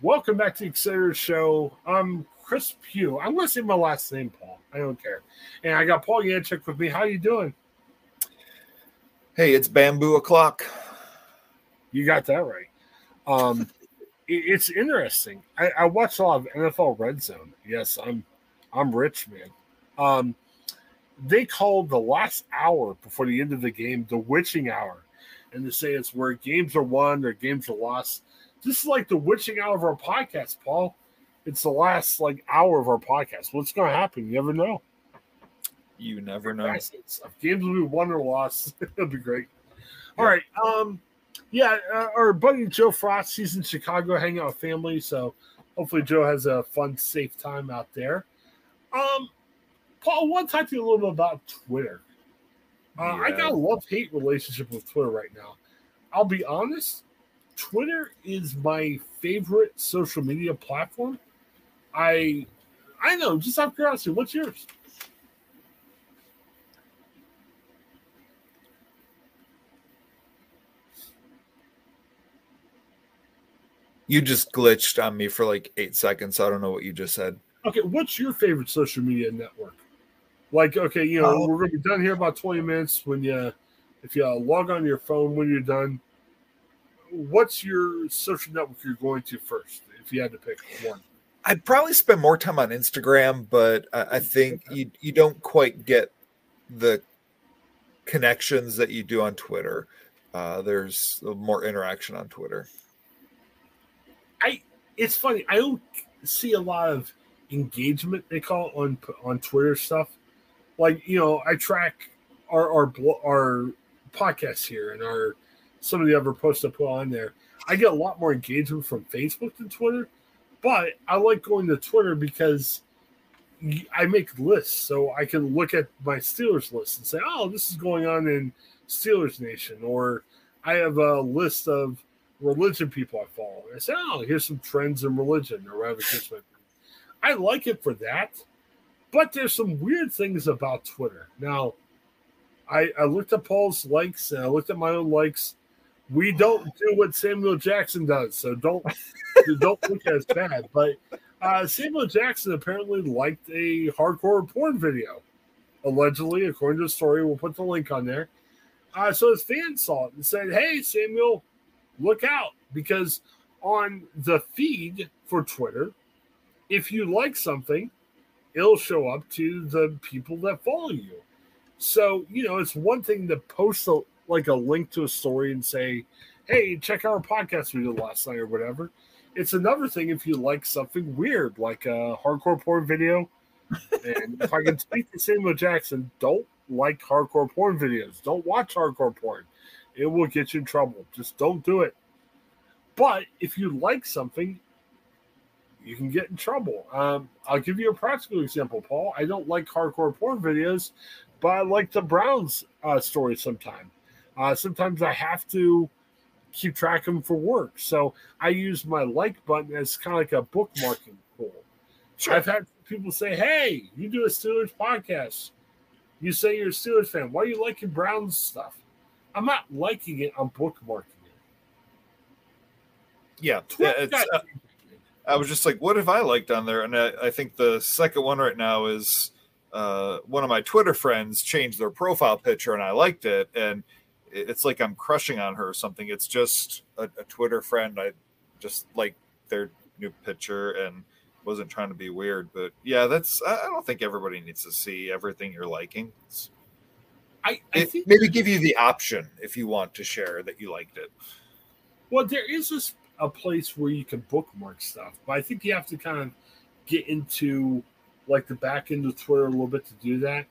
Welcome back to the Excited Show. I'm Chris Pugh. I'm going to say my last name, Paul. I don't care. And I got Paul Yanchuk with me. How you doing? Hey, it's bamboo o'clock. You got that right. It's interesting. I watch a lot of NFL Red Zone. Yes, I'm rich, man. They call the last hour before the end of the game the witching hour, and they say it's where games are won or games are lost. This is like the witching hour of our podcast, Paul. It's the last hour of our podcast. What's going to happen? You never know. You never know. Games will be won or lost. It'll be great. All right. Our buddy Joe Frost, he's in Chicago hanging out with family, so hopefully Joe has a fun, safe time out there. Paul, I want to talk to you a little bit about Twitter. I got a love-hate relationship with Twitter right now. I'll be honest, Twitter is my favorite social media platform. I know, just out of curiosity, what's yours? You just glitched on me for like 8 seconds. I don't know what you just said. Okay, what's your favorite social media network? We're going to be done here about 20 minutes. If you log on your phone when you're done, what's your social network you're going to first, if you had to pick one? I'd probably spend more time on Instagram, but I think you don't quite get the connections that you do on Twitter. There's more interaction on Twitter. It's funny. I don't see a lot of engagement, they call it, on Twitter stuff. I track our podcasts here and some of the other posts I put on there. I get a lot more engagement from Facebook than Twitter, but I like going to Twitter because I make lists, so I can look at my Steelers list and say, oh, this is going on in Steelers Nation, or I have a list of religion people I follow. And I say, oh, here's some trends in religion, or whatever. I like it for that, but there's some weird things about Twitter. Now, I looked at Paul's likes, and I looked at my own likes. We don't do what Samuel Jackson does, so don't look at it as bad. But Samuel Jackson apparently liked a hardcore porn video, allegedly, according to the story. We'll put the link on there. So his fans saw it and said, hey, Samuel, look out, because on the feed for Twitter, if you like something, it'll show up to the people that follow you. So, it's one thing to post a link to a story and say, hey, check out our podcast we did last night or whatever. It's another thing if you like something weird, like a hardcore porn video. And if I can speak to Samuel Jackson, don't like hardcore porn videos. Don't watch hardcore porn. It will get you in trouble. Just don't do it. But if you like something, you can get in trouble. I'll give you a practical example, Paul. I don't like hardcore porn videos, but I like the Browns stories sometimes. Sometimes I have to keep track of them for work. So I use my like button as kind of like a bookmarking tool. Sure. I've had people say, hey, you do a Steelers podcast. You say you're a Steelers fan. Why are you liking Browns stuff? I'm not liking it. I'm bookmarking it. Yeah. I was just like, what have I liked on there? And I think the second one right now is one of my Twitter friends changed their profile picture, and I liked it. And it's like I'm crushing on her or something. It's just a Twitter friend. I just like their new picture and wasn't trying to be weird. But yeah, I don't think everybody needs to see everything you're liking. I think maybe give you the option if you want to share that you liked it. Well, there is a place where you can bookmark stuff, but I think you have to kind of get into the back end of Twitter a little bit to do that.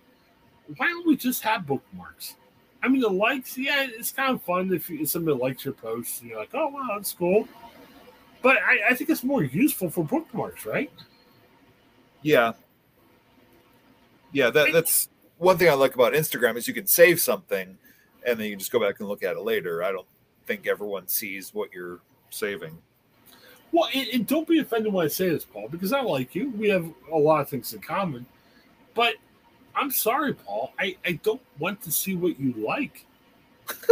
Why don't we just have bookmarks? I mean, the likes, yeah, it's kind of fun if somebody likes your post and you're like, oh, wow, that's cool. But I think it's more useful for bookmarks, right? Yeah. Yeah, that's one thing I like about Instagram is you can save something and then you just go back and look at it later. I don't think everyone sees what you're saving. Well, and don't be offended when I say this, Paul, because I like you. We have a lot of things in common. But I'm sorry, Paul. I don't want to see what you like.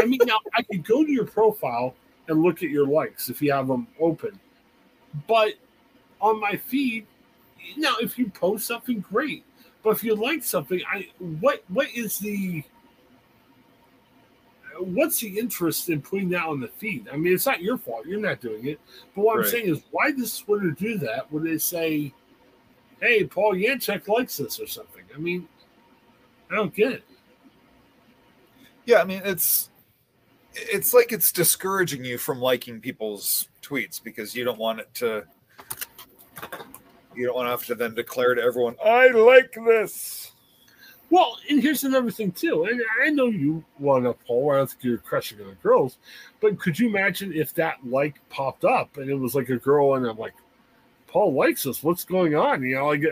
I mean, now I could go to your profile and look at your likes if you have them open. But on my feed, now if you post something, great. But if you like something, what's the interest in putting that on the feed? I mean, it's not your fault. You're not doing it. But what I'm saying is, why does Twitter do that when they say, hey, Paul Yanchek likes this or something? I mean, I don't get it. Yeah, I mean, it's like it's discouraging you from liking people's tweets because you don't want to have to then declare to everyone, I like this. Well, and here's another thing, too. And I know you want to, Paul. I don't think you're crushing on the girls. But could you imagine if that like popped up and it was like a girl and I'm like, Paul likes us. What's going on? You know, like,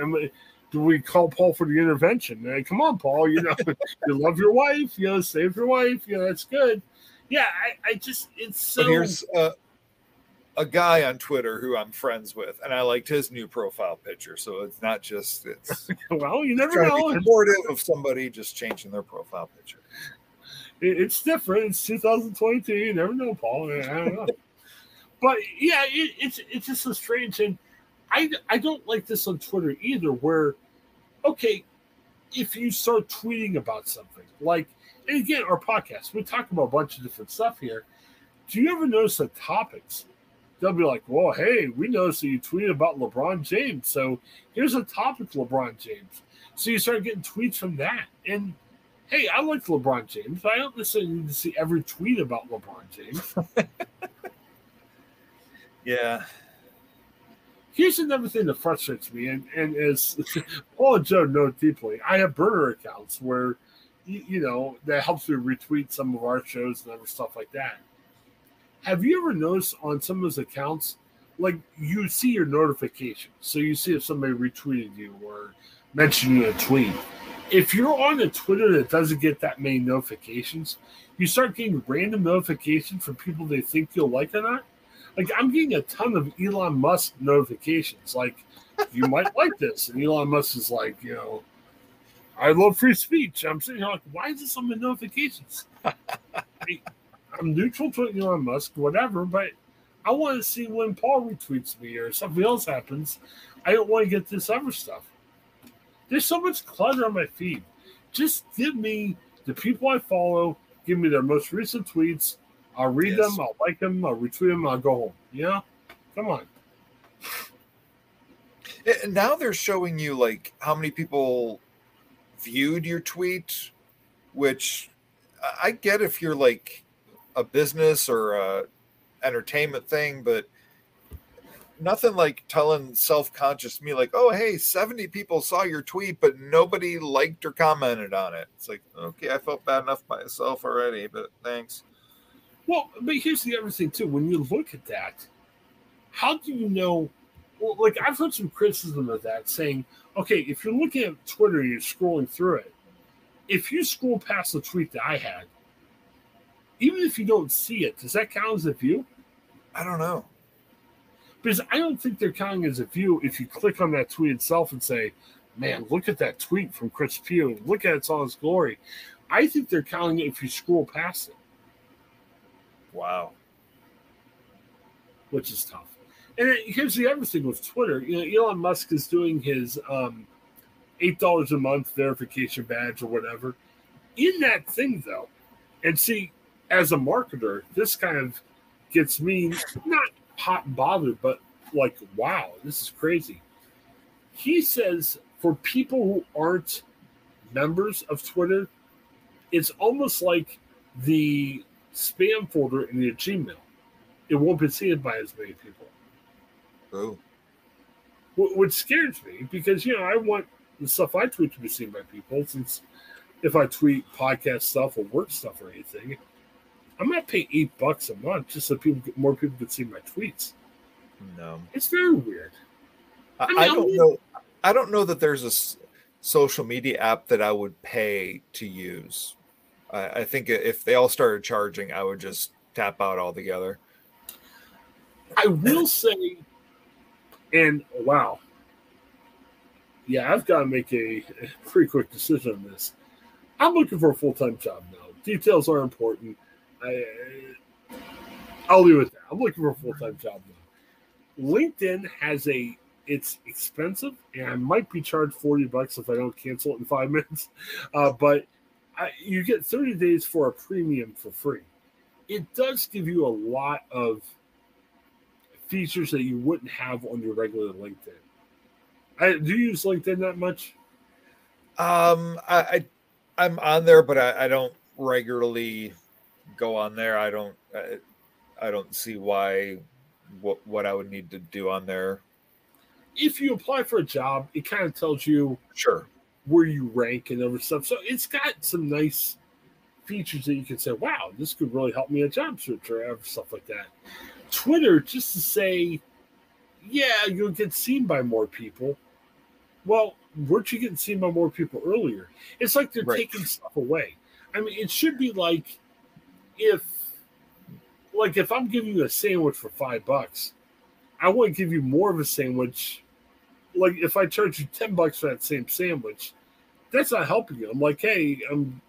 do we call Paul for the intervention? Like, come on, Paul. You know, you love your wife. You know, save your wife. You know, that's good. Yeah, I just, it's so. But here's a guy on Twitter who I'm friends with, and I liked his new profile picture. So it's not just it's. Well, you never know. It's supportive of somebody just changing their profile picture. It's different. It's 2022. You never know, Paul. I don't know. But yeah, it's just so strange, and I don't like this on Twitter either. Where, okay, if you start tweeting about something, like, and again, our podcast, we talk about a bunch of different stuff here. Do you ever notice the topics? They'll be like, well, hey, we noticed that you tweeted about LeBron James. So here's a topic, LeBron James. So you start getting tweets from that. And, hey, I like LeBron James, but I don't necessarily need to see every tweet about LeBron James. Yeah. Here's another thing that frustrates me, and as Paul and Joe know deeply, I have burner accounts where, you know, that helps me retweet some of our shows and other stuff like that. Have you ever noticed on some of those accounts, like you see your notifications, so you see if somebody retweeted you or mentioned you in a tweet. If you're on a Twitter that doesn't get that many notifications, you start getting random notifications from people they think you'll like or not. Like, I'm getting a ton of Elon Musk notifications. Like, you might like this. And Elon Musk is like, you know, I love free speech. I'm sitting here like, why is this on my notifications? I'm neutral to Elon Musk, whatever, but I want to see when Paul retweets me or something else happens. I don't want to get this other stuff. There's so much clutter on my feed. Just give me the people I follow, give me their most recent tweets. I'll read them, I'll like them, I'll retweet them, I'll go home. You know? Come on. And now they're showing you, like, how many people viewed your tweet, which I get if you're, like, a business or a entertainment thing, but nothing like telling self-conscious me, like, oh, hey, 70 people saw your tweet, but nobody liked or commented on it. It's like, okay, I felt bad enough myself already, but thanks. Well, but here's the other thing, too. When you look at that, how do you know? Well, like, I've heard some criticism of that, saying, okay, if you're looking at Twitter and you're scrolling through it, if you scroll past the tweet that I had, even if you don't see it, does that count as a view? I don't know. Because I don't think they're counting as a view if you click on that tweet itself and say, man, look at that tweet from Chris Pugh. Look at it all its glory. I think they're counting it if you scroll past it. Wow. Which is tough. And here's the other thing with Twitter. You know, Elon Musk is doing his $8 a month verification badge or whatever. In that thing, though, and see, as a marketer, this kind of gets me not hot and bothered, but like, wow, this is crazy. He says for people who aren't members of Twitter, it's almost like the spam folder in your Gmail. It won't be seen by as many people. Oh. Which scares me because, you know, I want the stuff I tweet to be seen by people, since if I tweet podcast stuff or work stuff or anything, I'm not paying $8 a month just so more people can see my tweets. No, it's very weird. I don't know. I don't know that there's a social media app that I would pay to use. I think if they all started charging, I would just tap out altogether. I will say, and wow, yeah, I've got to make a pretty quick decision on this. I'm looking for a full-time job now. Details are important. I'll leave it there. I'm looking for a full-time job now. LinkedIn has it's expensive, and I might be charged $40 if I don't cancel it in 5 minutes. But you get 30 days for a premium for free. It does give you a lot of features that you wouldn't have on your regular LinkedIn. Do you use LinkedIn that much? I'm on there, but I don't regularly go on there. I don't see why what I would need to do on there. If you apply for a job, it kind of tells you Sure where you rank and other stuff. So it's got some nice features that you can say, wow, this could really help me in a job search or stuff like that. Twitter, just to say, yeah, you'll get seen by more people. Well, weren't you getting seen by more people earlier? It's like they're taking stuff away. I mean, it should be like if I'm giving you a sandwich for $5, I want to give you more of a sandwich. Like if I charge you $10 for that same sandwich, that's not helping you. I'm like, hey, I'm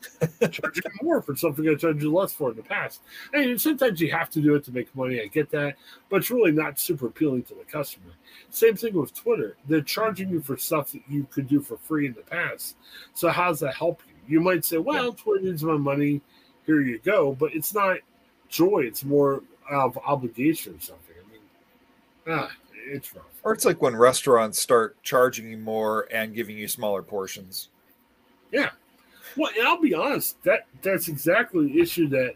charging more for something I charged you less for in the past. I mean, sometimes you have to do it to make money. I get that, but it's really not super appealing to the customer. Same thing with Twitter. They're charging you for stuff that you could do for free in the past. So how does that help you? You might say, well, Twitter needs my money. Here you go. But it's not joy. It's more of obligation or something. I mean, it's rough. Or it's like when restaurants start charging you more and giving you smaller portions. Yeah. Well, and I'll be honest, that's exactly the issue that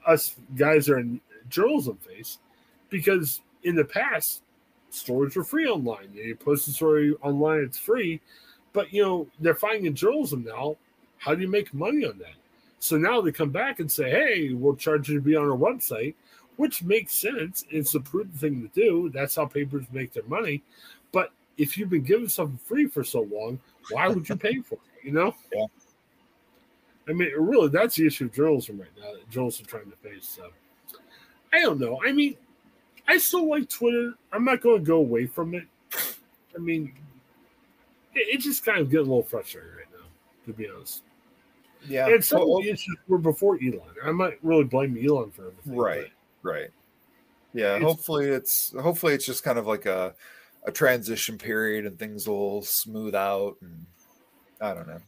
us guys are in journalism face, because in the past, stories were free online. You post a story online, it's free. But, they're finding in journalism now, how do you make money on that? So now they come back and say, hey, we'll charge you to be on our website, which makes sense. It's the prudent thing to do. That's how papers make their money. But if you've been given something free for so long, why would you pay for it? Yeah. I mean, really, that's the issue of journalism right now that journalists are trying to face. So, I don't know. I mean, I still like Twitter. I'm not going to go away from it. I mean, it's just kind of getting a little frustrating right now, to be honest. Yeah. And some of the issues were before Elon. I might really blame Elon for everything. Right. Yeah. Hopefully it's just kind of like a transition period and things will smooth out, and I don't know.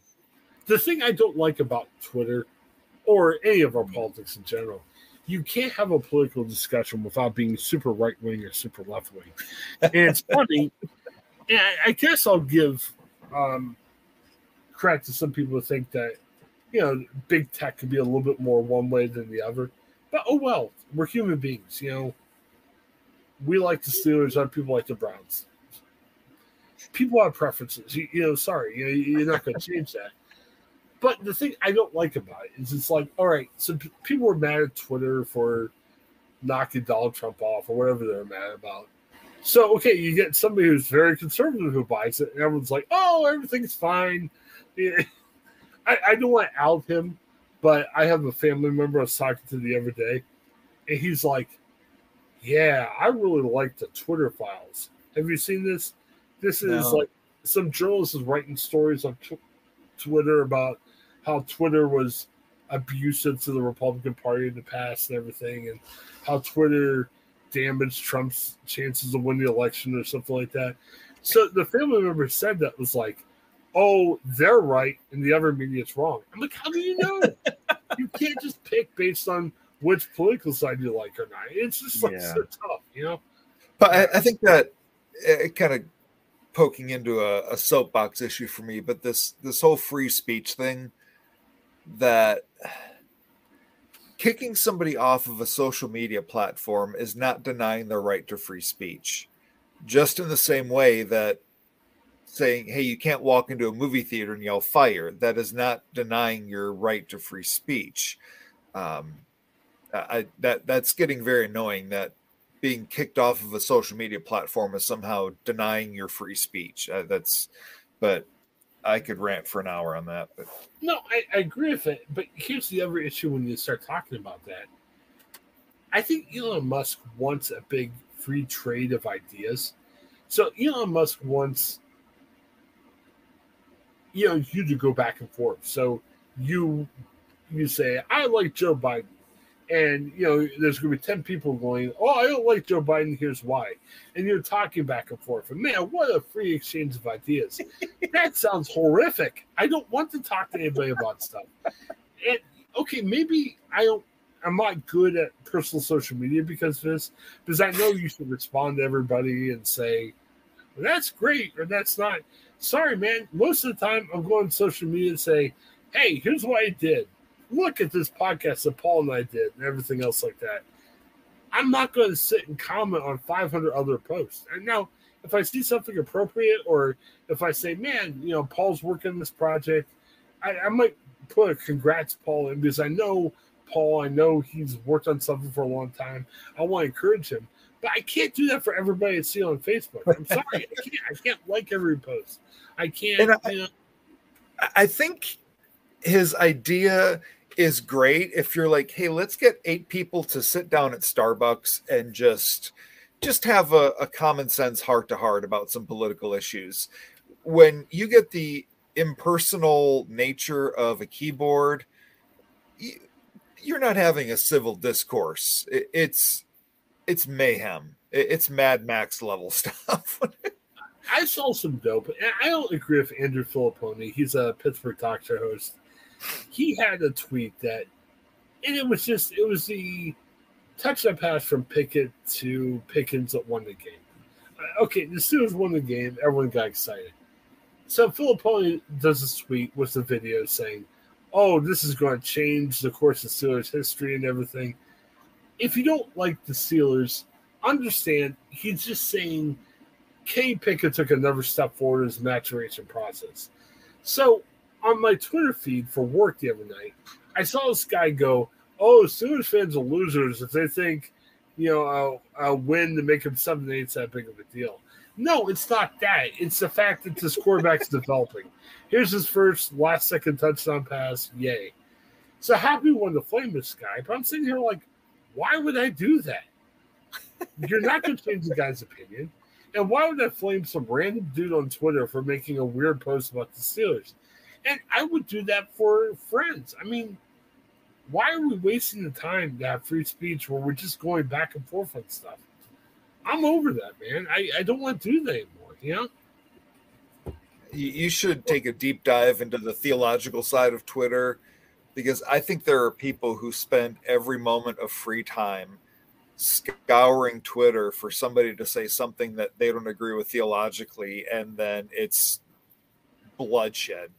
The thing I don't like about Twitter or any of our politics in general, you can't have a political discussion without being super right wing or super left wing. And it's funny. And I guess I'll give credit to some people who think that, big tech could be a little bit more one way than the other. But oh well, we're human beings. We like the Steelers, other people like the Browns. People have preferences. Sorry, you're not going to change that. But the thing I don't like about it is it's like, all right, so people were mad at Twitter for knocking Donald Trump off or whatever they're mad about. So, okay, you get somebody who's very conservative who buys it, and everyone's like, oh, everything's fine. Yeah. I don't want to out him, but I have a family member I was talking to the other day, and he's like, yeah, I really like the Twitter files. Have you seen this? This is like some journalist is writing stories on Twitter about how Twitter was abusive to the Republican Party in the past and everything, and how Twitter damaged Trump's chances of winning the election or something like that. So the family member said that was like, oh, they're right and the other media's wrong. I'm like, how do you know? You can't just pick based on which political side you like or not. It's just so tough, But I think that it kind of poking into a soapbox issue for me, but this whole free speech thing, that kicking somebody off of a social media platform is not denying their right to free speech. Just in the same way that saying, hey, you can't walk into a movie theater and yell fire, that is not denying your right to free speech. That's getting very annoying, that being kicked off of a social media platform is somehow denying your free speech. But I could rant for an hour on that. But no, I agree with it. But here's the other issue when you start talking about that. I think Elon Musk wants a big free trade of ideas. So Elon Musk wants, you to go back and forth. So you say, I like Joe Biden. and there's going to be 10 people going, "Oh, I don't like Joe Biden. Here's why," and you're talking back and forth. And man, what a free exchange of ideas! That sounds horrific. I don't want to talk to anybody about stuff. And okay, maybe I'm not good at personal social media because of this, because I know you should respond to everybody and say, well, "That's great" or "That's not." Sorry, man. Most of the time, I'm going on social media and say, "Hey, here's what I did. Look at this podcast that Paul and I did," and everything else like that. I'm not going to sit and comment on 500 other posts. And now, if I see something appropriate, or if I say, "Man, Paul's working on this project," I might put a congrats Paul in, because I know Paul. I know he's worked on something for a long time. I want to encourage him. But I can't do that for everybody to see on Facebook. I'm sorry. I can't like every post. I can't. And I think his idea is great if you're like, hey, let's get 8 people to sit down at Starbucks and just have a common sense heart to heart about some political issues. When you get the impersonal nature of a keyboard, you're not having a civil discourse. It's mayhem. It's Mad Max level stuff. I saw some dope. I don't agree with Andrew Filipponi. He's a Pittsburgh talk show host. He had a tweet and it was the touchdown pass from Pickett to Pickens that won the game. Okay, the Steelers won the game. Everyone got excited. So Filipponi does a tweet with the video saying, "Oh, this is going to change the course of Steelers history and everything." If you don't like the Steelers, understand he's just saying Kenny Pickett took another step forward in his maturation process. So on my Twitter feed for work the other night, I saw this guy go, "Oh, Steelers fans are losers if they think, a win to make them 7-8 is that big of a deal." No, it's not that. It's the fact that this quarterback's developing. Here's his first last-second touchdown pass. Yay. So happy won to flame this guy. But I'm sitting here like, why would I do that? You're not going to change the guy's opinion. And why would I flame some random dude on Twitter for making a weird post about the Steelers? And I would do that for friends. I mean, why are we wasting the time to have free speech where we're just going back and forth on stuff? I'm over that, man. I don't want to do that anymore, You should take a deep dive into the theological side of Twitter, because I think there are people who spend every moment of free time scouring Twitter for somebody to say something that they don't agree with theologically, and then it's bloodshed.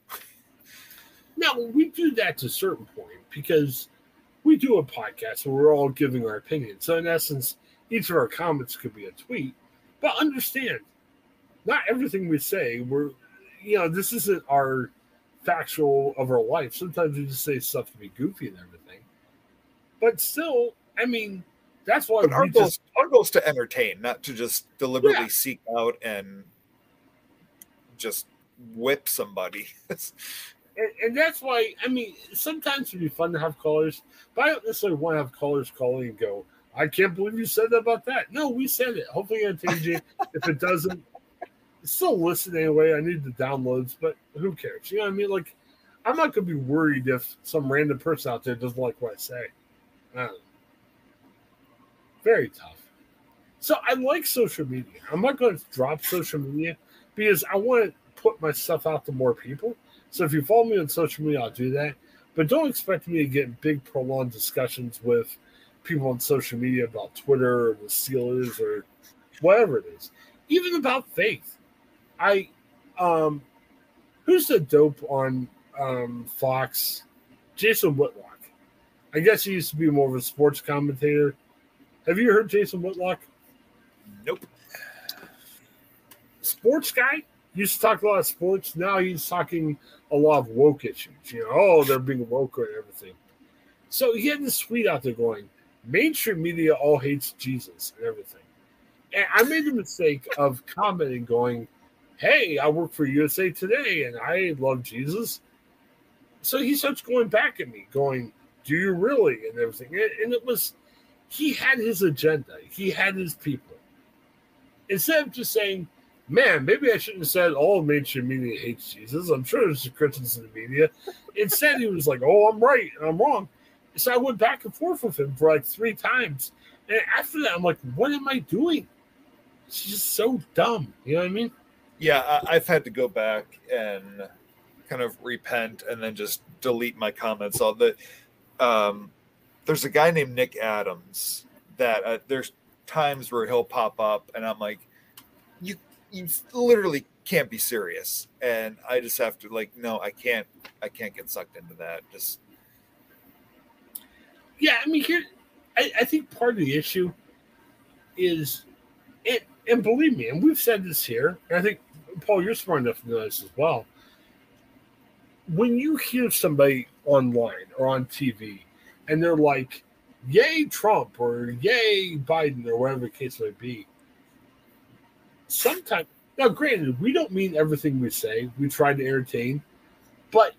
Now, we do that to a certain point because we do a podcast where we're all giving our opinion. So, in essence, each of our comments could be a tweet. But understand, not everything we say, this isn't our factual of our life. Sometimes we just say stuff to be goofy and everything. But still, I mean, that's why our goal is to entertain, not to just deliberately seek out and just whip somebody. And that's why, I mean, sometimes it'd be fun to have callers, but I don't necessarily want to have callers calling and go, "I can't believe you said that about that." No, we said it. Hopefully it entertains you. If it doesn't, still listen anyway. I need the downloads, but who cares? You know what I mean? Like, I'm not going to be worried if some random person out there doesn't like what I say. I don't know. Very tough. So I like social media. I'm not going to drop social media because I want to put my stuff out to more people. So if you follow me on social media, I'll do that. But don't expect me to get in big, prolonged discussions with people on social media about Twitter or the Steelers or whatever it is. Even about faith. Who's the dope on Fox? Jason Whitlock. I guess he used to be more of a sports commentator. Have you heard Jason Whitlock? Nope. Sports guy? Used to talk a lot of sports. Now he's talking a lot of woke issues. They're being woke and everything. So he had this tweet out there going, "Mainstream media all hates Jesus and everything." And I made the mistake of commenting going, "Hey, I work for USA Today and I love Jesus." So he starts going back at me going, "Do you really?" and everything. And it was, he had his agenda. He had his people. Instead of just saying, "Man, maybe I shouldn't have said all mainstream media hates Jesus. I'm sure there's Christians in the media." Instead, he was like, "Oh, I'm right and I'm wrong." So I went back and forth with him for like 3 times. And after that, I'm like, what am I doing? It's just so dumb. You know what I mean? Yeah, I've had to go back and kind of repent and then just delete my comments. All that. There's a guy named Nick Adams that there's times where he'll pop up and I'm like, you literally can't be serious. And I just have to like, no, I can't get sucked into that. Just yeah, I mean, I think part of the issue is it, and believe me, and we've said this here, and I think Paul, you're smart enough to know this as well. When you hear somebody online or on TV, and they're like, "Yay Trump" or "Yay Biden" or whatever the case may be, sometimes now, granted, we don't mean everything we say. We try to entertain, but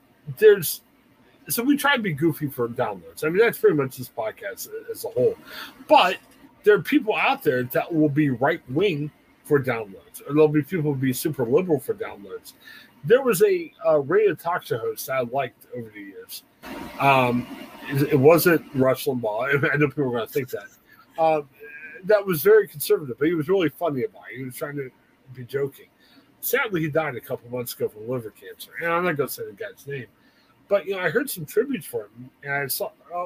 so we try to be goofy for downloads. I mean, that's pretty much this podcast as a whole. But there are people out there that will be right wing for downloads, or there'll be people who will be super liberal for downloads. There was a radio talk show host I liked over the years. It wasn't Rush Limbaugh. I know people are going to think that. That was very conservative, but he was really funny about it. He was trying to be joking. Sadly, he died a couple months ago from liver cancer. And I'm not going to say the guy's name. But, I heard some tributes for him, and I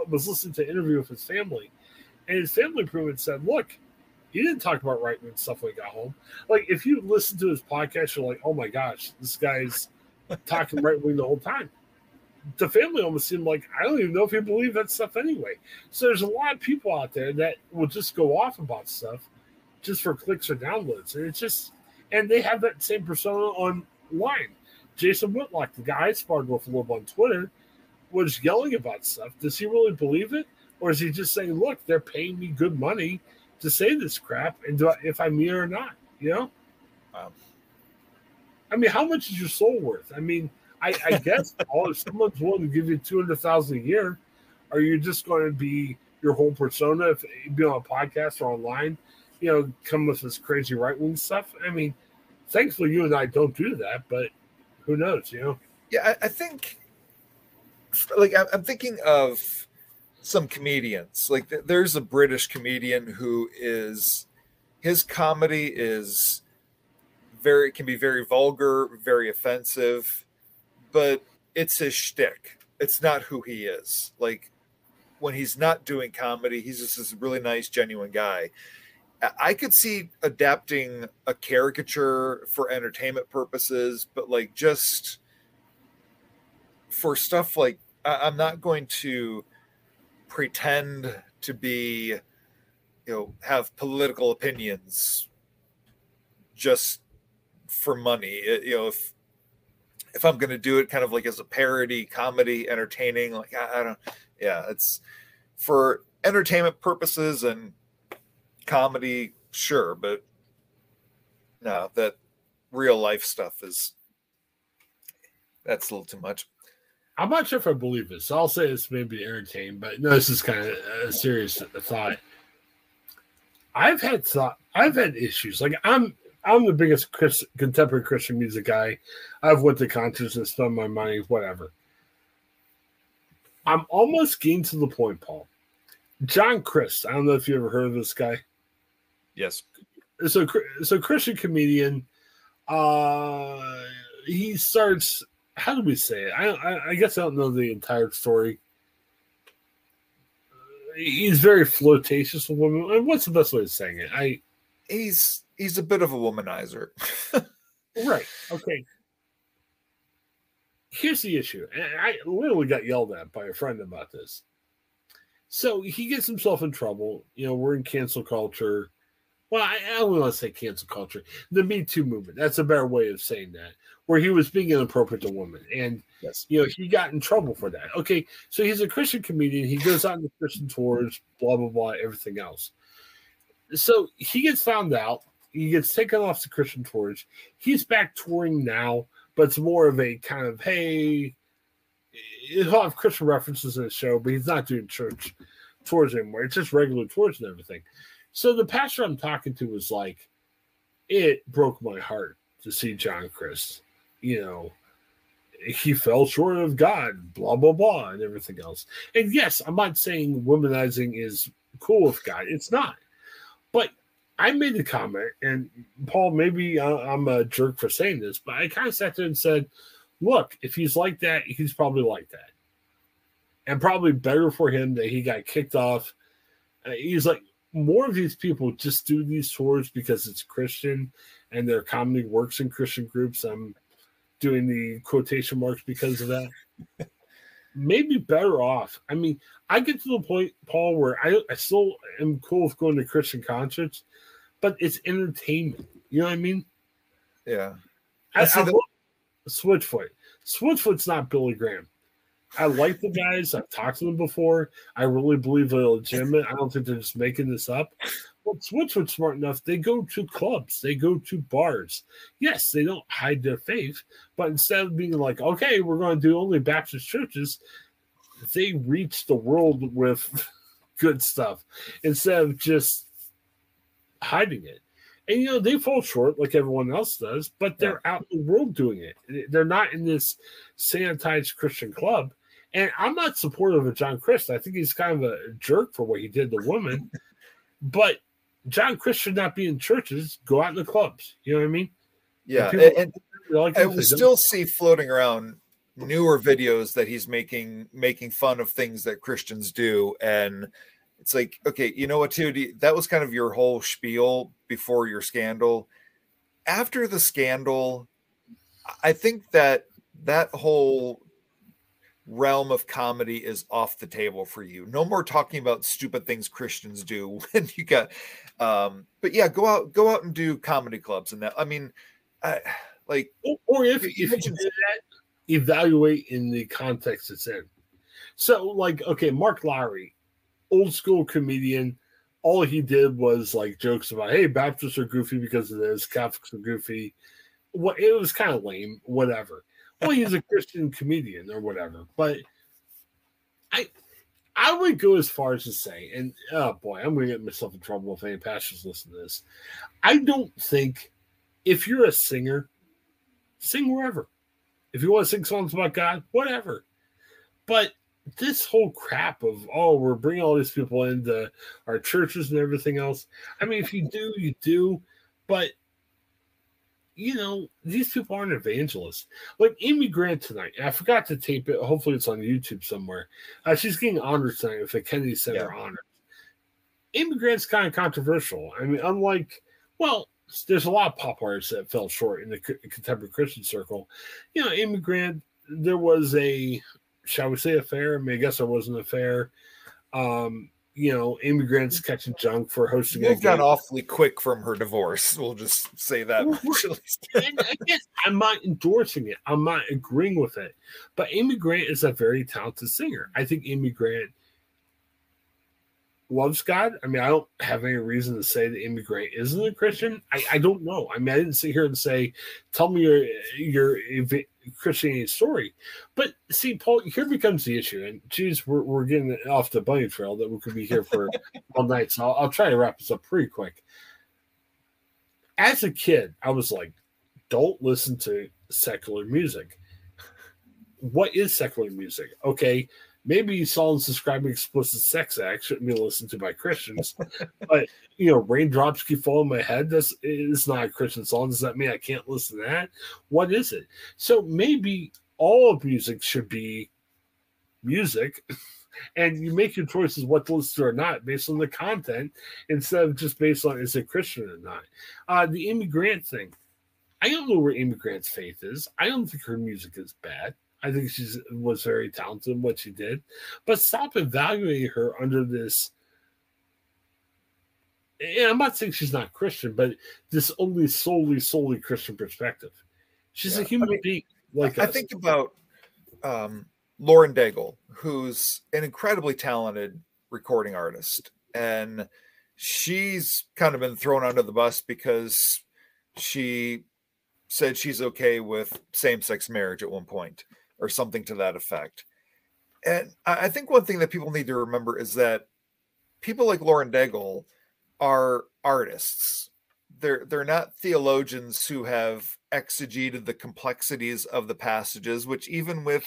was listening to an interview with his family, and his family pretty much said, look, he didn't talk about right-wing stuff when he got home. Like, if you listen to his podcast, you're like, oh, my gosh, this guy's talking right-wing the whole time. The family almost seemed like, I don't even know if he believed that stuff anyway. So there's a lot of people out there that will just go off about stuff just for clicks or downloads. And it's just, and they have that same persona online. Jason Whitlock, the guy I sparred with a little on Twitter, was yelling about stuff. Does he really believe it? Or is he just saying, look, they're paying me good money to say this crap, and if I mean it or not, Wow. I mean, how much is your soul worth? I mean, I guess if someone's willing to give you $200,000 a year, are you just going to be your whole persona if you be on a podcast or online, come with this crazy right-wing stuff? I mean, thankfully you and I don't do that, but who knows, Yeah, I think, like, I'm thinking of some comedians. Like, there's a British comedian who his comedy can be very vulgar, very offensive, but it's his shtick. It's not who he is. Like, when he's not doing comedy, he's just this really nice, genuine guy. I could see adapting a caricature for entertainment purposes, but like just for stuff like I'm not going to pretend to be, have political opinions just for money. If I'm going to do it kind of like as a parody, comedy, entertaining, like I don't, yeah, it's for entertainment purposes and comedy, sure, but no, that real life stuff that's a little too much. I'm not sure if I believe this. So I'll say this may be entertaining, but no, this is kind of a serious thought. I've had issues. Like I'm the biggest contemporary Christian music guy. I've went to concerts and spent my money, whatever. I'm almost getting to the point, Paul. John Crist. I don't know if you ever heard of this guy. Yes. So Christian comedian. He starts. How do we say it? I guess I don't know the entire story. He's very flirtatious with women. And what's the best way of saying it? He's a bit of a womanizer. Right. Okay. Here's the issue. And I literally got yelled at by a friend about this. So he gets himself in trouble. We're in cancel culture. Well, I don't want to say cancel culture. The Me Too movement. That's a better way of saying that. Where he was being inappropriate to women. And, yes, he got in trouble for that. Okay, so he's a Christian comedian. He goes out on the Christian tours, blah, blah, blah, everything else. So he gets found out. He gets taken off the Christian tours. He's back touring now, but it's more of a kind of, hey, he'll have Christian references in the show, but he's not doing church tours anymore. It's just regular tours and everything. So the pastor I'm talking to was like, it broke my heart to see John Crist, he fell short of God, blah, blah, blah, and everything else. And yes, I'm not saying womanizing is cool with God. It's not. But I made a comment, and Paul, maybe I'm a jerk for saying this, but I kind of sat there and said, look, if he's like that, he's probably like that. And probably better for him that he got kicked off. He's like, more of these people just do these tours because it's Christian and their comedy works in Christian groups. I'm doing the quotation marks because of that. Maybe better off. I mean, I get to the point, Paul, where I still am cool with going to Christian concerts, but it's entertainment. You know what I mean? Yeah. I love Switchfoot. Switchfoot's not Billy Graham. I like the guys. I've talked to them before. I really believe they're legitimate. I don't think they're just making this up. But Switchfoot's smart enough. They go to clubs. They go to bars. Yes, they don't hide their faith, but instead of being like, okay, we're going to do only Baptist churches, they reach the world with good stuff instead of just hiding it. And, you know, they fall short like everyone else does, but they're out in the world doing it. They're not in this sanitized Christian club. And I'm not supportive of John Christ. I think he's kind of a jerk for what he did to women. But John Christ should not be in churches, go out in the clubs. You know what I mean? Yeah. And I will still see floating around newer videos that he's making fun of things that Christians do. And it's like, okay, you know what, too? That was kind of your whole spiel before your scandal. After the scandal, I think that whole realm of comedy is off the table for you. No more talking about stupid things Christians do when you got but yeah, go out and do comedy clubs and that. I mean, like, or if you do that, evaluate in the context it's in. So, like, okay, Mark Lowry, old school comedian, all he did was like jokes about, hey, Baptists are goofy because of this, Catholics are goofy. What, it was kind of lame, whatever. Well, he's a Christian comedian or whatever. But I would go as far as to say, and oh boy, I'm going to get myself in trouble if any pastors listen to this. I don't think if you're a singer, sing wherever. If you want to sing songs about God, whatever. But this whole crap of, oh, we're bringing all these people into our churches and everything else. I mean, if you do, you do. But, you know, these people aren't evangelists. Like Amy Grant tonight, I forgot to tape it. Hopefully it's on YouTube somewhere. She's getting honored tonight with the Kennedy Center honors. Amy Grant's kind of controversial. I mean, unlike, well, there's a lot of pop artists that fell short in the contemporary Christian circle. You know, Amy Grant, there was a, shall we say, affair? I mean, I guess there was an affair. You know, Amy Grant's catching junk for hosting. Moved on awfully quick from her divorce. We'll just say that. And again, I'm not endorsing it. I'm not agreeing with it. But Amy Grant is a very talented singer. I think Amy Grant loves God. I mean, I don't have any reason to say that Amy Grant isn't a Christian. I don't know. I mean, I didn't sit here and say, tell me your Christianity story. But see, Paul, here becomes the issue. And geez, we're getting off the bunny trail that we could be here for all night. So I'll try to wrap this up pretty quick. As a kid, I was like, don't listen to secular music. What is secular music? Okay, maybe songs describing explicit sex acts shouldn't be listened to by Christians. But, you know, Raindrops Keep Falling on My Head, it's not a Christian song. Does that mean I can't listen to that? What is it? So maybe all of music should be music, and you make your choices what to listen to or not based on the content instead of just based on is it Christian or not. The Amy Grant thing, I don't know where Amy Grant's faith is. I don't think her music is bad. I think she was very talented in what she did. But stop evaluating her under this. And I'm not saying she's not Christian, but this only solely Christian perspective. She's a human being like I us. think about Lauren Daigle, who's an incredibly talented recording artist. And she's kind of been thrown under the bus because she said she's okay with same-sex marriage at one point, or something to that effect. And I think one thing that people need to remember is that people like Lauren Daigle are artists. they're not theologians who have exegeted the complexities of the passages, which even with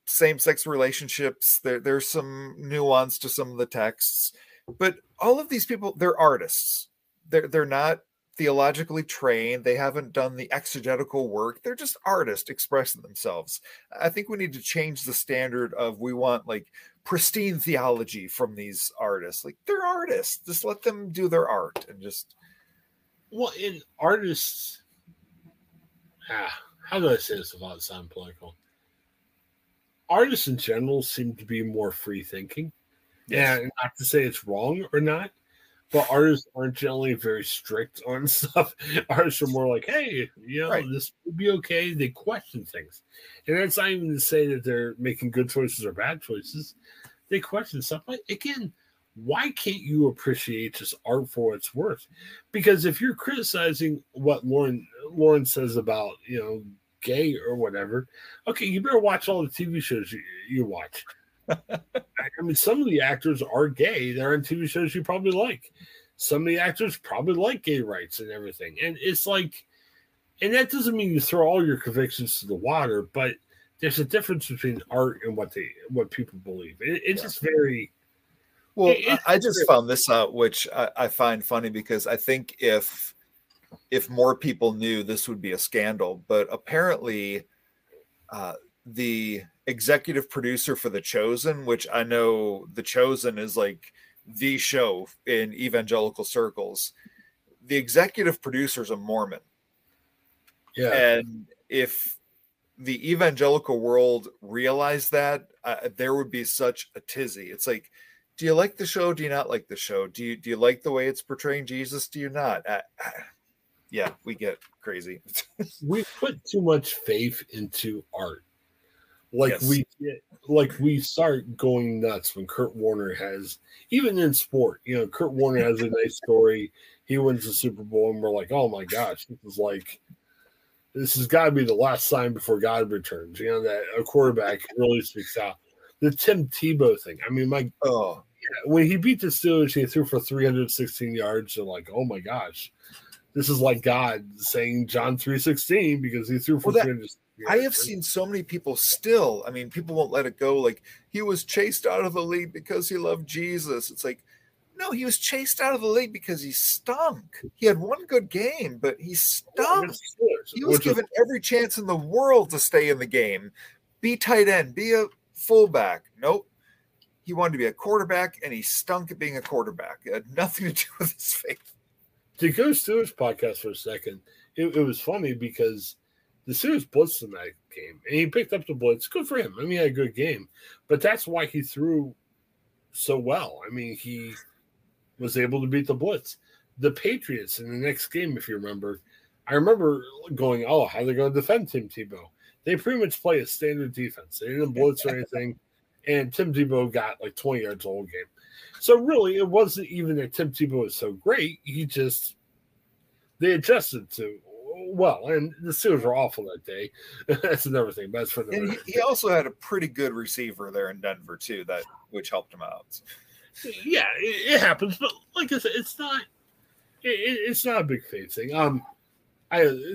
same-sex relationships, there's some nuance to some of the texts. But all of these people, they're artists. They're not theologically trained. They haven't done the exegetical work. They're just artists expressing themselves. I think we need to change the standard of, we want like pristine theology from these artists. Like, they're artists. Just let them do their art and just. Well, in artists, how do I say this without sounding political? Artists in general seem to be more free thinking. Yes. And not to say it's wrong or not, but artists aren't generally very strict on stuff. Artists are more like, hey, this would be okay. They question things. And that's not even to say that they're making good choices or bad choices. They question stuff. But again, why can't you appreciate just art for what it's worth? Because if you're criticizing what Lauren says about, gay or whatever, okay, you better watch all the TV shows you watch. I mean, some of the actors are gay. They're on TV shows you probably like. Some of the actors probably like gay rights and everything. And it's like, and that doesn't mean you throw all your convictions to the water, but there's a difference between art and what people believe. It's just very. Well, I just found this out, which I find funny, because I think if more people knew, this would be a scandal. But apparently, the executive producer for The Chosen, which I know The Chosen is like the show in evangelical circles, the executive producer is a Mormon. Yeah. And if the evangelical world realized that, there would be such a tizzy. It's like, do you like the show? Do you not like the show? Do you like the way it's portraying Jesus? Do you not? Yeah, we get crazy. We put too much faith into art. Like, yes. we start going nuts when Kurt Warner has, even in sport, Kurt Warner has a nice story. He wins the Super Bowl, and we're like, oh my gosh, this has got to be the last sign before God returns. That a quarterback really speaks out. The Tim Tebow thing. I mean, when he beat the Steelers, he threw for 316 yards. And like, oh my gosh, this is like God saying John 3:16 because he threw for 316 yards. I have seen so many people still. I mean, people won't let it go. Like, he was chased out of the league because he loved Jesus. It's like, no, he was chased out of the league because he stunk. He had one good game, but he stunk. He was given every chance in the world to stay in the game. Be tight end, be a fullback. Nope. He wanted to be a quarterback, and he stunk at being a quarterback. It had nothing to do with his faith. To go Steelers podcast for a second, it was funny because the Steelers blitzed in that game, and he picked up the blitz. Good for him. I mean, he had a good game. But that's why he threw so well. I mean, he was able to beat the blitz. The Patriots in the next game, if you remember, I remember going, oh, how are they going to defend Tim Tebow? They pretty much play a standard defense. They didn't blitz or anything, and Tim Tebow got like 20 yards the whole game. So really, it wasn't even that Tim Tebow was so great. They adjusted to well, and the Steelers were awful that day. That's another thing. That's for and he also had a pretty good receiver there in Denver too, which helped him out. Yeah, it happens, but like I said, it's not a big faith thing.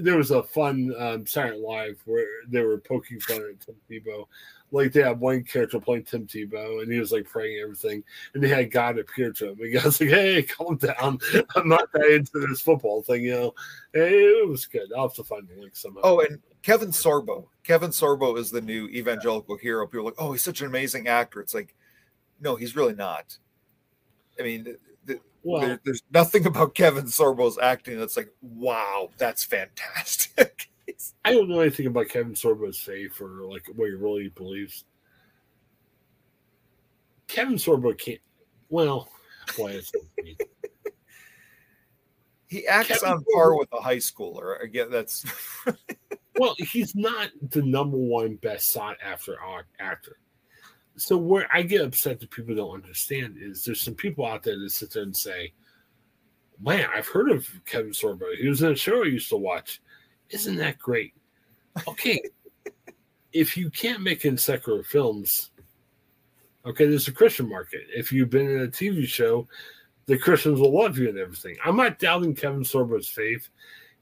There was a fun Saturday Night Live where they were poking fun at Tim Tebow. Like, they had one character playing Tim Tebow, and he was like praying and everything, and they had God appear to him. And God's like, "Hey, calm down. I'm not that into this football thing, It was good. I'll have to find the link somehow. Oh, and Kevin Sorbo. Kevin Sorbo is the new evangelical hero. People are like, "Oh, he's such an amazing actor." It's like, no, he's really not. I mean, there's nothing about Kevin Sorbo's acting that's like, wow, that's fantastic. I don't know anything about Kevin Sorbo's faith or like what he really believes. Kevin Sorbo can't. Well, boy, he acts on par with a high schooler. Again, that's. Well, he's not the number one best sought after actor. So where I get upset that people don't understand is there's some people out there that sit there and say, "Man, I've heard of Kevin Sorbo. He was in a show I used to watch. Isn't that great?" Okay, if you can't make in secular films, okay, there's a Christian market. If you've been in a TV show, the Christians will love you and everything. I'm not doubting Kevin Sorbo's faith.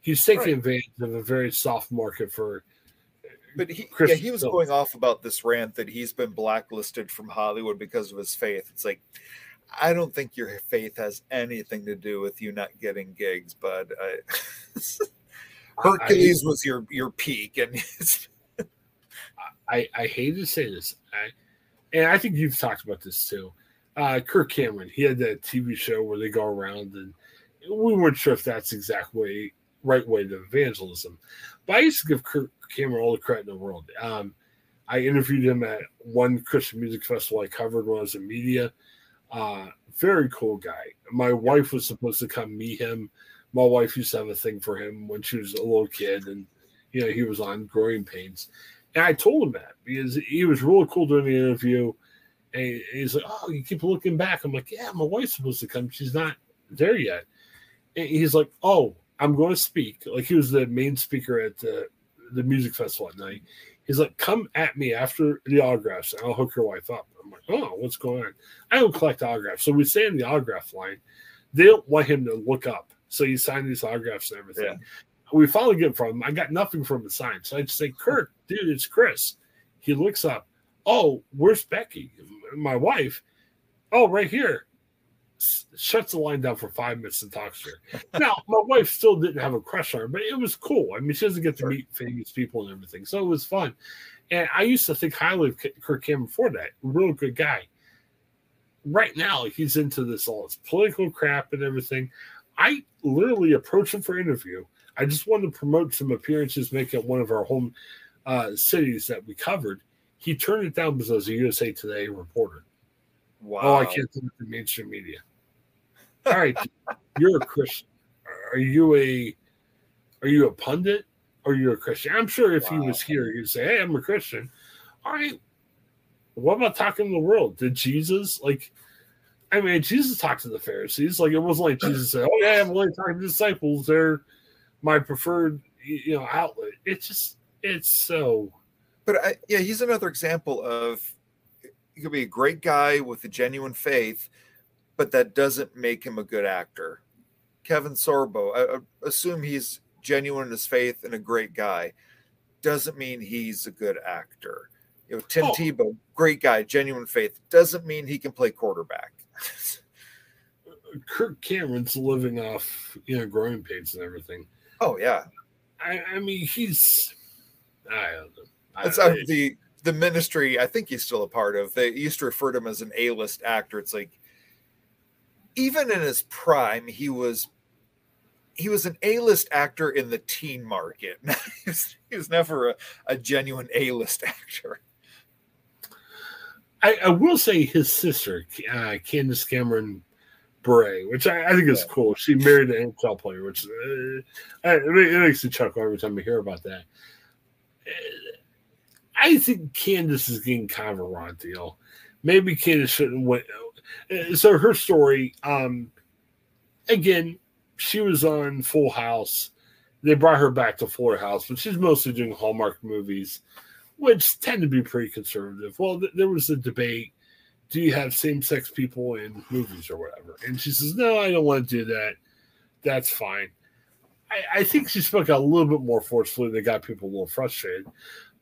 He's taking advantage of a very soft market for. But he was going off about this rant that he's been blacklisted from Hollywood because of his faith. It's like, I don't think your faith has anything to do with you not getting gigs, bud. Hercules was your peak, and I hate to say this, and I think you've talked about this too. Kirk Cameron, he had that TV show where they go around, and we weren't sure if that's the exact right way to evangelism. But I used to give Kirk Cameron all the credit in the world. I interviewed him at one Christian music festival I covered when I was in media. Very cool guy. My wife was supposed to come meet him. My wife used to have a thing for him when she was a little kid, and he was on Growing Pains. And I told him that because he was really cool during the interview. And he's like, "Oh, you keep looking back." I'm like, "Yeah, my wife's supposed to come. She's not there yet." And he's like, "Oh, I'm going to speak." Like, he was the main speaker at the music festival at night. He's like, "Come at me after the autographs, and I'll hook your wife up." I'm like, "Oh, what's going on?" I don't collect autographs. So we stay in the autograph line. They don't want him to look up. So he signed these autographs and everything. Yeah. We finally get from him. I got nothing from him to sign. So I just say, "Kurt, dude, it's Chris." He looks up. "Oh, where's Becky, my wife?" "Oh, right here." Shuts the line down for 5 minutes and talks to her. Now, my wife still didn't have a crush on her, but it was cool. I mean, she doesn't get to meet famous people and everything. So it was fun. And I used to think highly of Kirk Cameron before that. Real good guy. Right now, he's into all this political crap and everything. I literally approached him for an interview. I just wanted to promote some appearances, make it one of our home cities that we covered. He turned it down because I was a USA Today reporter. Wow. Oh, I can't do it in mainstream media. All right, you're a Christian. Are you a pundit or are you a Christian? I'm sure if he was here, he'd say, "Hey, I'm a Christian." All right. What about talking to the world? Did Jesus Jesus talked to the Pharisees. Like, it wasn't like Jesus said, "Oh yeah, I'm only talking to disciples. They're my preferred outlet." It's so. But he's another example of, he could be a great guy with a genuine faith, but that doesn't make him a good actor. Kevin Sorbo, I assume he's genuine in his faith and a great guy. Doesn't mean he's a good actor. Tim Tebow, great guy, genuine faith. Doesn't mean he can play quarterback. Kirk Cameron's living off, Growing Pains and everything. Oh yeah. I mean, he's. I don't know. That's the ministry. I think he's still a part of. They used to refer to him as an A-list actor. It's like, even in his prime, he was an A-list actor in the teen market. he was never a genuine A-list actor. I will say his sister, Candace Cameron Bure, which I think is cool. She married an NFL player, which it makes me chuckle every time I hear about that. I think Candace is getting kind of a raw deal. Maybe Candace shouldn't win. So her story, again, she was on Full House. They brought her back to Fuller House, but she's mostly doing Hallmark movies, which tend to be pretty conservative. Well, there was a debate. Do you have same-sex people in movies or whatever? And she says, "No, I don't want to do that. That's fine." I think she spoke out a little bit more forcefully. They got people a little frustrated.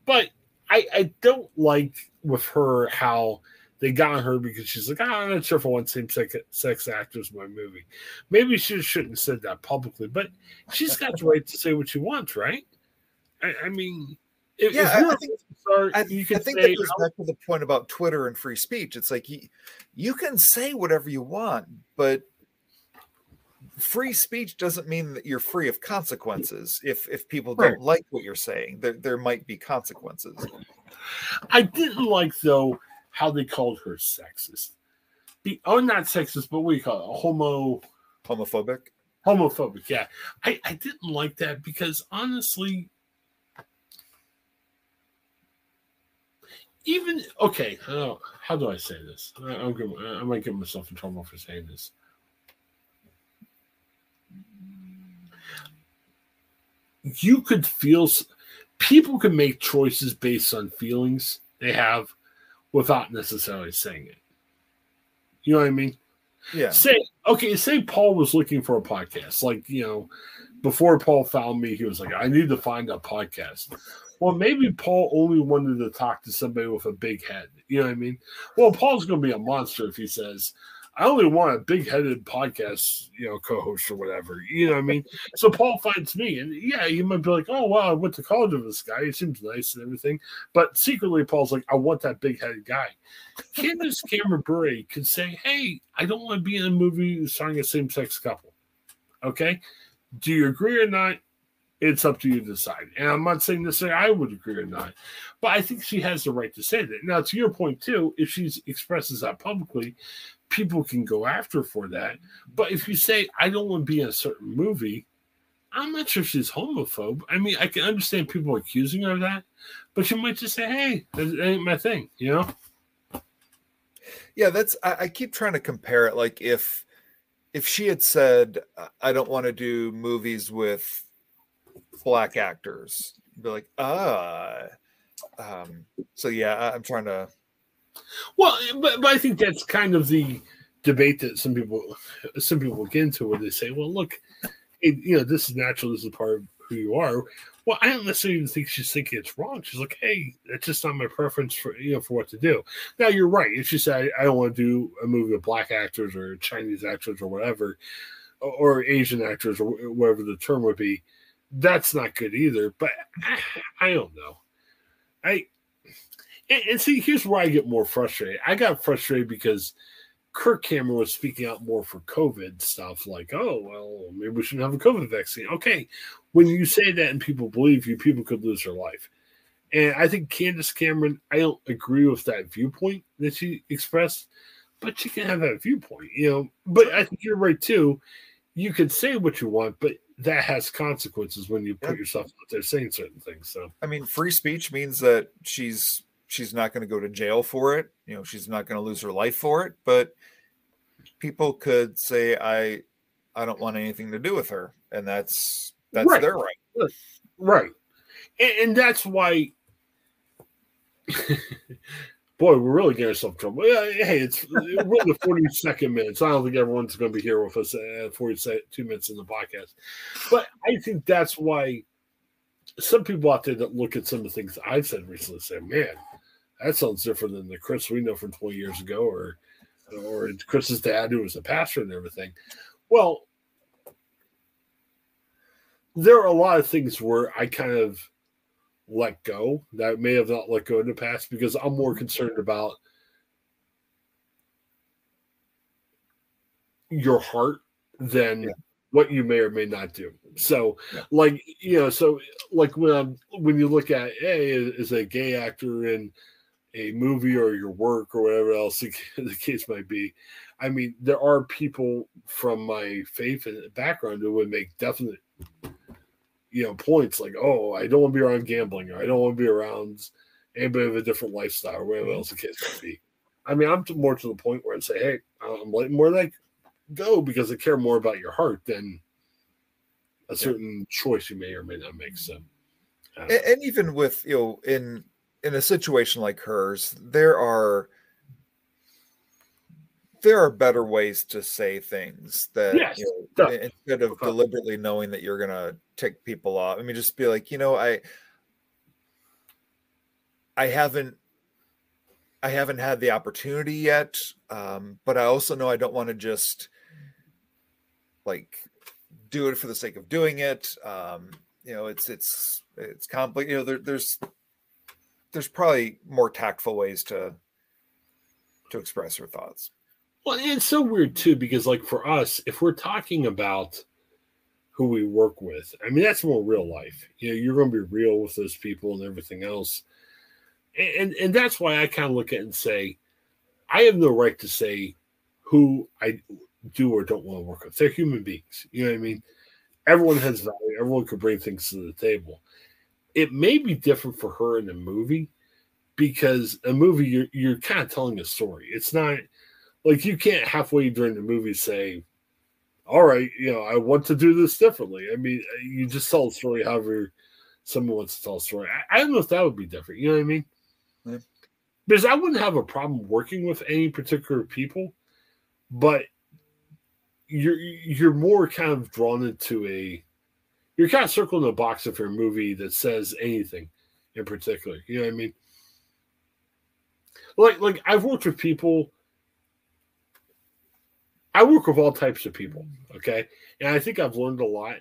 But I don't like with her how they got on her because she's like, "I'm not sure if I want same-sex actors in my movie." Maybe she shouldn't have said that publicly, but she's got the right to say what she wants, right? I mean, if you're I think that goes back to the point about Twitter and free speech. It's like you can say whatever you want, but free speech doesn't mean that you're free of consequences. If people don't like what you're saying, there might be consequences. I didn't like, though, how they called her sexist. Not sexist, but what do you call it? Homophobic? Homophobic, yeah. I didn't like that because, honestly, how do I say this? I might get myself in trouble for saying this. You could feel, people can make choices based on feelings they have without necessarily saying it. You know what I mean? Yeah. Say Paul was looking for a podcast. Like, before Paul found me, he was like, I need to find a podcast. Well, maybe Paul only wanted to talk to somebody with a big head. You know what I mean? Well, Paul's going to be a monster if he says, I only want a big-headed podcast, co-host or whatever. You know what I mean? So Paul finds me, and yeah, you might be like, oh, wow, I went to college with this guy. He seems nice and everything. But secretly, Paul's like, I want that big-headed guy. Candace Cameron Bure could say, hey, I don't want to be in a movie starring a same-sex couple. Okay? Do you agree or not? It's up to you to decide. And I'm not saying necessarily I would agree or not, but I think she has the right to say that. Now, to your point, too, if she expresses that publicly, people can go after her for that. But if you say, I don't want to be in a certain movie, I'm not sure if she's homophobe. I mean, I can understand people accusing her of that, but she might just say, hey, that ain't my thing, Yeah, I keep trying to compare it. Like if she had said, I don't want to do movies with Black actors, be like, so yeah, I'm trying to. Well, but I think that's kind of the debate that some people get into, where they say, well, look, this is natural, this is part of who you are. Well, I don't necessarily think she's thinking it's wrong. She's like, hey, that's just not my preference for for what to do. Now, you're right. If she said, I don't want to do a movie with Black actors or Chinese actors or whatever, or Asian actors or whatever the term would be, that's not good either. But I don't know. And see, here's where I get more frustrated. I got frustrated because Kirk Cameron was speaking out more for COVID stuff, like, oh, well, maybe we shouldn't have a COVID vaccine. Okay, when you say that and people believe you, people could lose their life. And I think Candace Cameron, I don't agree with that viewpoint that she expressed, but she can have that viewpoint, But I think you're right, too. You can say what you want, but that has consequences when you put yourself out there saying certain things. So, I mean, free speech means that she's not going to go to jail for it. She's not going to lose her life for it. But people could say, I don't want anything to do with her, and that's right. Their right. Right, and that's why. Boy, we're really getting ourselves in trouble. Hey, we're in the 42nd minute, so I don't think everyone's going to be here with us at 42 minutes in the podcast. But I think that's why some people out there that look at some of the things I've said recently say, man, that sounds different than the Chris we know from 20 years ago, or Chris's dad who was a pastor and everything. Well, there are a lot of things where I kind of let go that I may have not let go in the past because I'm more concerned about your heart than what you may or may not do. So, when you look at, hey, is a gay actor in a movie or your work or whatever else the case might be, I mean, there are people from my faith and background who would make definite points like, oh, I don't want to be around gambling, or I don't want to be around anybody with a different lifestyle, or whatever else the case might be. I mean, I'm more to the point where I'd say, hey, I'm letting more of that go because I care more about your heart than a certain choice you may or may not make. So, and even with, in a situation like hers, there are better ways to say things that instead of deliberately knowing that you're going to tick people off. I mean, just be like, I haven't had the opportunity yet. But I also know I don't want to just like do it for the sake of doing it. It's complicated. There's probably more tactful ways to express her thoughts. Well, and it's so weird too, because like for us, if we're talking about who we work with, I mean, that's more real life. You're going to be real with those people and everything else. And that's why I kind of look at it and say, I have no right to say who I do or don't want to work with. They're human beings. You know what I mean? Everyone has value. Everyone could bring things to the table. It may be different for her in a movie because a movie, you're kind of telling a story. It's not like you can't halfway during the movie say, all right, I want to do this differently. I mean, you just tell a story however someone wants to tell a story. I don't know if that would be different. You know what I mean? Yeah. Because I wouldn't have a problem working with any particular people, but you're more kind of drawn into you're kind of circling the box of your movie that says anything in particular. You know what I mean? Like I've worked with people. I work with all types of people, okay? And I think I've learned a lot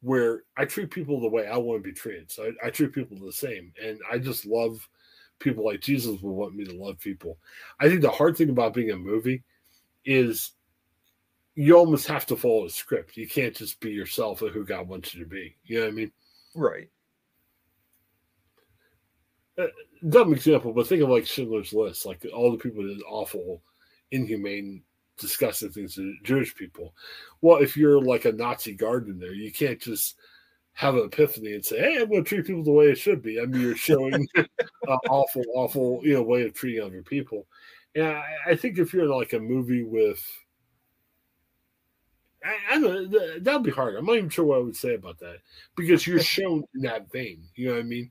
where I treat people the way I want to be treated. So I treat people the same. And I just love people like Jesus would want me to love people. I think the hard thing about being a movie is you almost have to follow a script. You can't just be yourself and who God wants you to be. You know what I mean? Right. Dumb example, but think of like Schindler's List, like all the people that did awful, inhumane, disgusting things to Jewish people. Well, if you're like a Nazi guard in there, you can't just have an epiphany and say, "Hey, I'm going to treat people the way it should be." I mean, you're showing awful, way of treating other people. And I think if you're in like a movie with, I don't know, that'd be hard. I'm not even sure what I would say about that because you're shown in that vein. You know what I mean?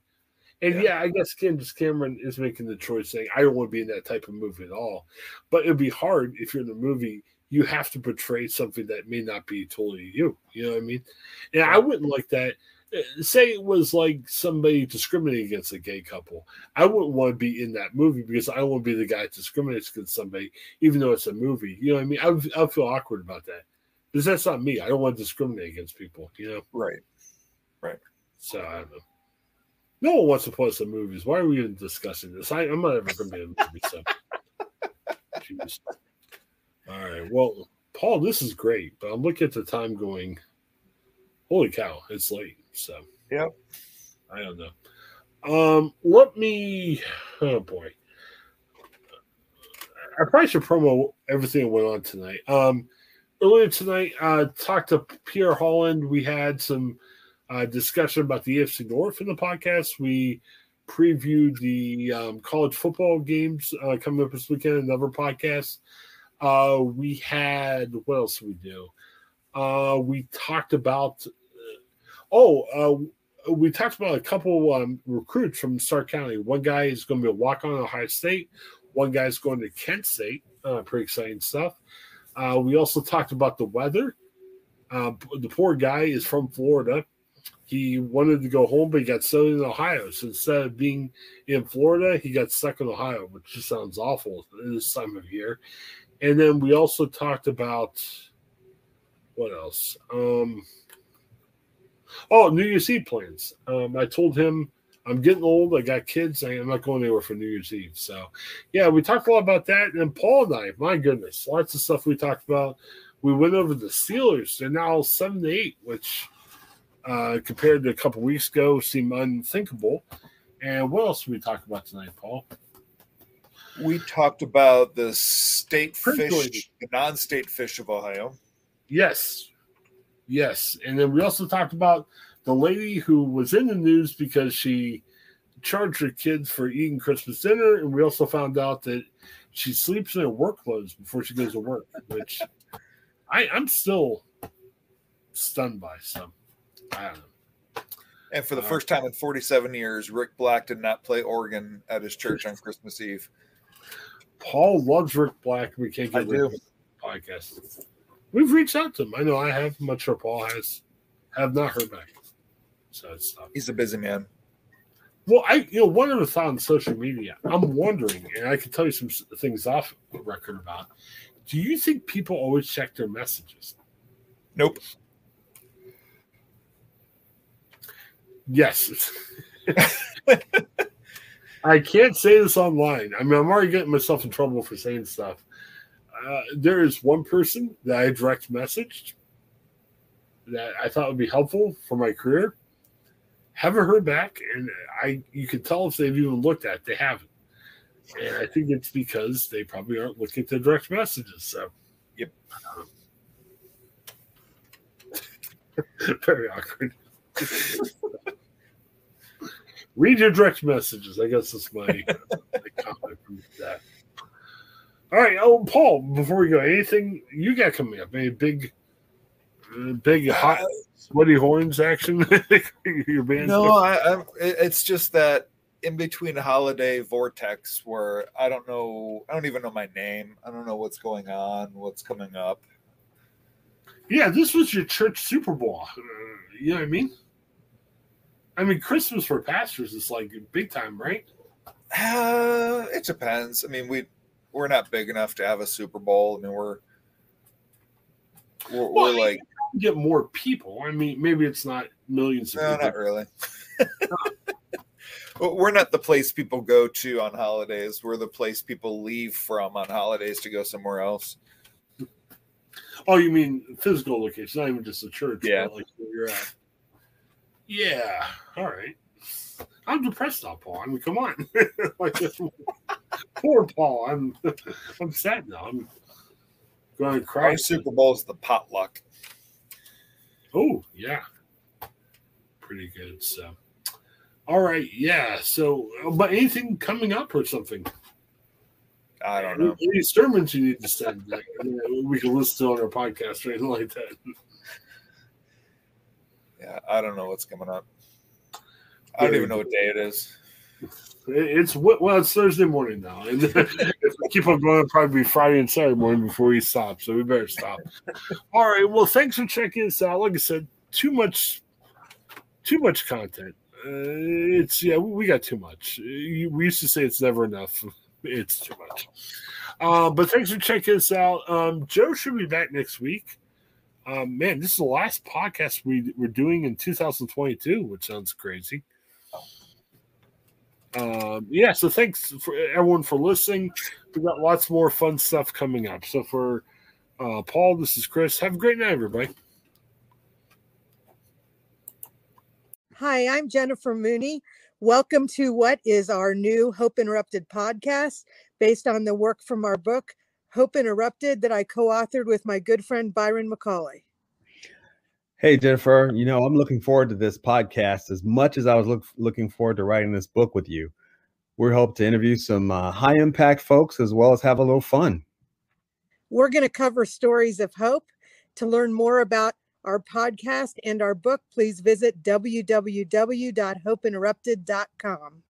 And yeah, I guess Candace Cameron is making the choice saying, I don't want to be in that type of movie at all. But it'd be hard if you're in a movie, you have to portray something that may not be totally you. You know what I mean? And I wouldn't like that. Say it was like somebody discriminating against a gay couple. I wouldn't want to be in that movie because I don't want to be the guy that discriminates against somebody, even though it's a movie. You know what I mean? I feel awkward about that because that's not me. I don't want to discriminate against people, you know? Right. So I don't know. No one wants to put us in movies. Why are we even discussing this? I'm not ever going to be in a movie. So, jeez. All right. Well, Paul, this is great, but I'm looking at the time going, holy cow, it's late. So, yep. I don't know. Let me. Oh boy. I probably should promo everything that went on tonight. Earlier tonight, talked to Pierre Holland. We had some discussion about the AFC North in the podcast. We previewed the college football games coming up this weekend, another podcast. We had, what else did we do? We talked about, we talked about a couple recruits from Stark County. One guy is going to be a walk-on at Ohio State. One guy's going to Kent State. Pretty exciting stuff. We also talked about the weather. The poor guy is from Florida. He wanted to go home, but he got stuck in Ohio. So instead of being in Florida, he got stuck in Ohio, which just sounds awful this time of year. And then we also talked about what else? New Year's Eve plans. I told him I'm getting old. I got kids. I'm not going anywhere for New Year's Eve. So, yeah, we talked a lot about that. And Paul and I, my goodness, lots of stuff we talked about. We went over the Steelers. They're now 7-8, which – compared to a couple weeks ago, seem unthinkable. And what else did we talk about tonight, Paul? We talked about the state fish, the non-state fish of Ohio. Yes. And then we also talked about the lady who was in the news because she charged her kids for eating Christmas dinner. And we also found out that she sleeps in her work clothes before she goes to work, which I'm still stunned by some. I don't know. And for the first time in 47 years, Rick Black did not play organ at his church on Christmas Eve. Paul loves Rick Black. We can't get rid of the podcast. We've reached out to him. I know I have. I'm not sure Paul has. Have not heard back. So it's tough. He's a busy man. Well, one other thought on social media. I'm wondering, and I can tell you some things off record about. Do you think people always check their messages? Nope. Yes. I can't say this online. I mean, I'm already getting myself in trouble for saying stuff. There is one person that I direct messaged that I thought would be helpful for my career. Haven't heard back, and you can tell if they've even looked at it. They haven't. And I think it's because they probably aren't looking at the direct messages. So, yep. Very awkward. Read your direct messages. I guess that's my comment from that. All right. Oh, Paul, before we go, anything you got coming up? Any big hot sweaty horns action? Your band? No, it's just that in between holiday vortex where I don't even know my name. I don't know what's going on, what's coming up. Yeah, this was your church Super Bowl. You know what I mean? I mean, Christmas for pastors is like big time, right? It depends. I mean, we're not big enough to have a Super Bowl. I mean, we're like get more people. I mean, maybe it's not millions of no, people. not really. We're not the place people go to on holidays. We're the place people leave from on holidays to go somewhere else. Oh, you mean physical location, not even just a church, yeah. But like where you're at. Yeah. All right. I'm depressed now, Paul. I mean, come on. Like, poor Paul. I'm sad now. I'm going to cry. Our Super Bowl is the potluck. Oh, yeah. Pretty good. So, all right. Yeah. So, but anything coming up or something? I don't know. Any sermons you need to send that we can listen to on our podcast or anything like that? Yeah, I don't know what's coming up. I don't even know what day it is. It's Thursday morning now, and if we keep on going, it'll probably be Friday and Saturday morning before we stop. So we better stop. All right. Well, thanks for checking us out. Like I said, too much content. We got too much. We used to say it's never enough. It's too much. But thanks for checking us out. Joe should be back next week. Man, this is the last podcast we're doing in 2022, which sounds crazy. So thanks for everyone for listening. We've got lots more fun stuff coming up. So for Paul, this is Chris. Have a great night, everybody. Hi, I'm Jennifer Mooney. Welcome to what is our new Hope Interrupted podcast based on the work from our book, Hope Interrupted, that I co-authored with my good friend Byron McCauley. Hey, Jennifer, I'm looking forward to this podcast as much as I was looking forward to writing this book with you. We hope to interview some high-impact folks as well as have a little fun. We're going to cover stories of hope. To learn more about our podcast and our book, please visit www.hopeinterrupted.com.